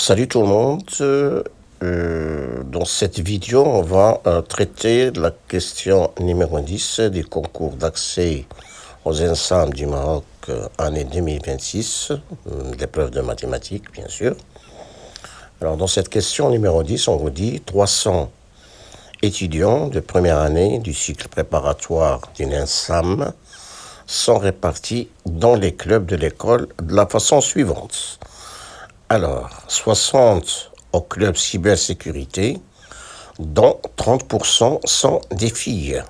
Salut tout le monde. Dans cette vidéo, on va traiter la question numéro 10 du concours d'accès aux ensembles du Maroc année 2026, l'épreuve de mathématiques, bien sûr. Alors, dans cette question numéro 10, on vous dit 300 étudiants de première année du cycle préparatoire d'une ENSAM sont répartis dans les clubs de l'école de la façon suivante. Alors, 60 au club cybersécurité, dont 30% sont des filles.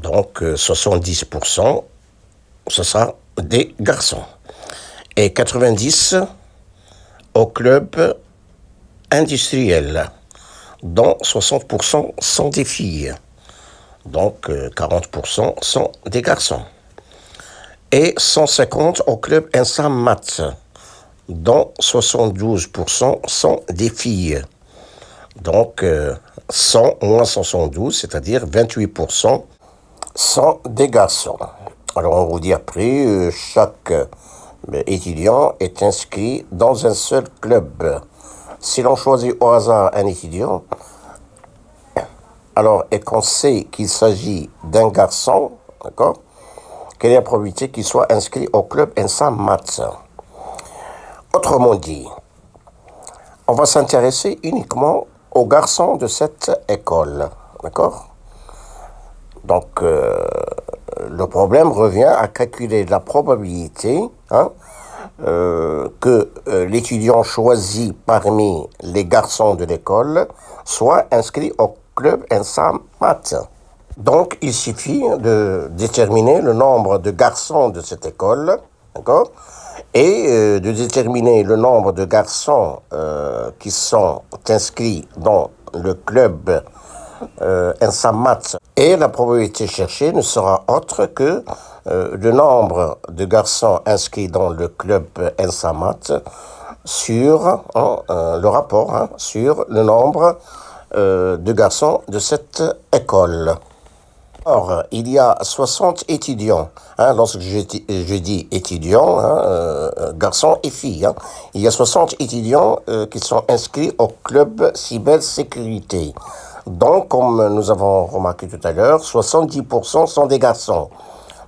Donc, 70%, ce sera des garçons. Et 90 au club industriel, dont 60% sont des filles. Donc, 40% sont des garçons. Et 150 au club ENSAM Maths, dont 72% sont des filles. Donc, 100 moins 172, c'est-à-dire 28%, sont des garçons. Alors, on vous dit après, chaque étudiant est inscrit dans un seul club. Si l'on choisit au hasard un étudiant, alors, et qu'on sait qu'il s'agit d'un garçon, d'accord, quelle est la probabilité qu'il soit inscrit au club ENSAM Maths? Autrement dit, on va s'intéresser uniquement aux garçons de cette école, d'accord? Donc, le problème revient à calculer la probabilité que l'étudiant choisi parmi les garçons de l'école soit inscrit au club ENSAM Maths. Donc, il suffit de déterminer le nombre de garçons de cette école, d'accord, et de déterminer le nombre de garçons qui sont inscrits dans le club ENSAM Maths. Et la probabilité cherchée ne sera autre que le nombre de garçons inscrits dans le club ENSAM Maths sur le rapport sur le nombre de garçons de cette école. Or, il y a 60 étudiants, lorsque je dis étudiants, garçons et filles, il y a 60 étudiants qui sont inscrits au club cybersécurité. Donc, comme nous avons remarqué tout à l'heure, 70% sont des garçons.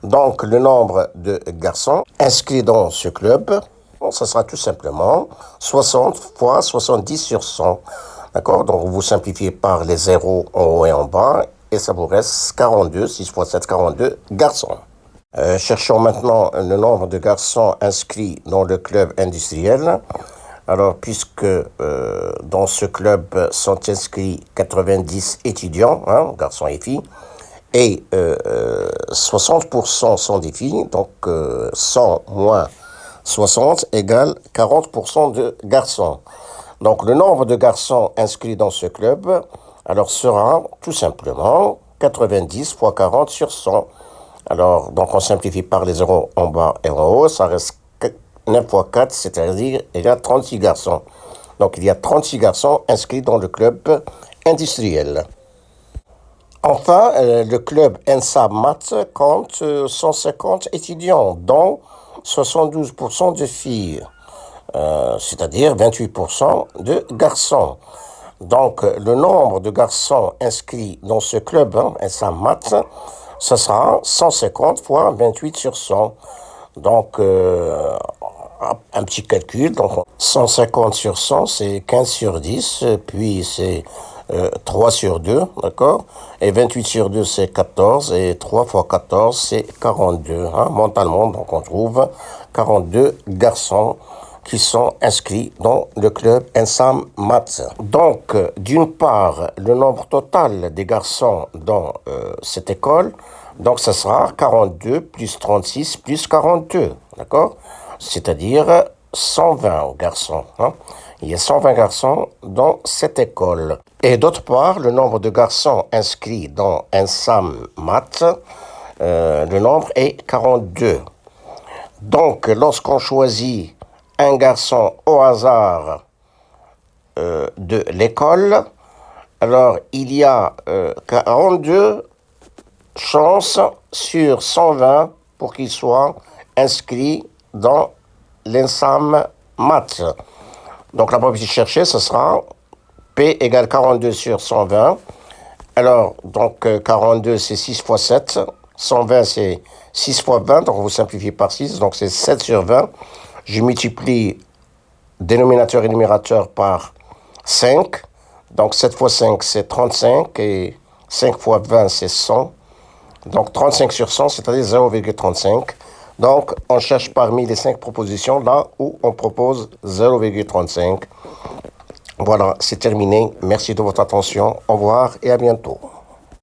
Donc, le nombre de garçons inscrits dans ce club, ça sera tout simplement 60 fois 70 sur 100. D'accord? Donc, vous simplifiez par les zéros en haut et en bas, et ça vous reste 42, 6 fois 7, 42 garçons. Cherchons maintenant le nombre de garçons inscrits dans le club industriel. Alors, puisque dans ce club sont inscrits 90 étudiants, garçons et filles, et 60% sont des filles, donc 100 moins 60 égale 40% de garçons. Donc, le nombre de garçons inscrits dans ce club, alors, sera tout simplement 90 fois 40 sur 100. Alors, donc, on simplifie par les zéros en bas et en haut, ça reste 9 fois 4, c'est-à-dire il y a 36 garçons. Donc, il y a 36 garçons inscrits dans le club industriel. Enfin, le club ENSAM Maths compte 150 étudiants, dont 72% de filles, c'est-à-dire 28% de garçons. Donc, le nombre de garçons inscrits dans ce club, ENSAM Maths, ça sera 150 fois 28 sur 100. Donc, un petit calcul. Donc, 150 sur 100, c'est 15 sur 10, puis c'est 3 sur 2, d'accord? Et 28 sur 2, c'est 14, et 3 fois 14, c'est 42. Mentalement, donc on trouve 42 garçons qui sont inscrits dans le club ENSAM Maths. Donc, d'une part, le nombre total des garçons dans cette école, donc ça sera 42 plus 36 plus 42, d'accord? C'est-à-dire 120 garçons. Il y a 120 garçons dans cette école. Et d'autre part, le nombre de garçons inscrits dans ENSAM Maths, le nombre est 42. Donc, lorsqu'on choisit un garçon au hasard de l'école, alors il y a 42 chances sur 120 pour qu'il soit inscrit dans l'ENSAM Maths. Donc la propriété cherchée, ce sera P égale 42 sur 120. Alors, donc 42, c'est 6 fois 7. 120, c'est 6 fois 20, donc vous simplifiez par 6, donc c'est 7 sur 20. Je multiplie dénominateur et numérateur par 5. Donc 7 fois 5, c'est 35, et 5 fois 20, c'est 100. Donc 35 sur 100, c'est-à-dire 0,35. Donc on cherche parmi les 5 propositions là où on propose 0,35. Voilà, c'est terminé. Merci de votre attention. Au revoir et à bientôt.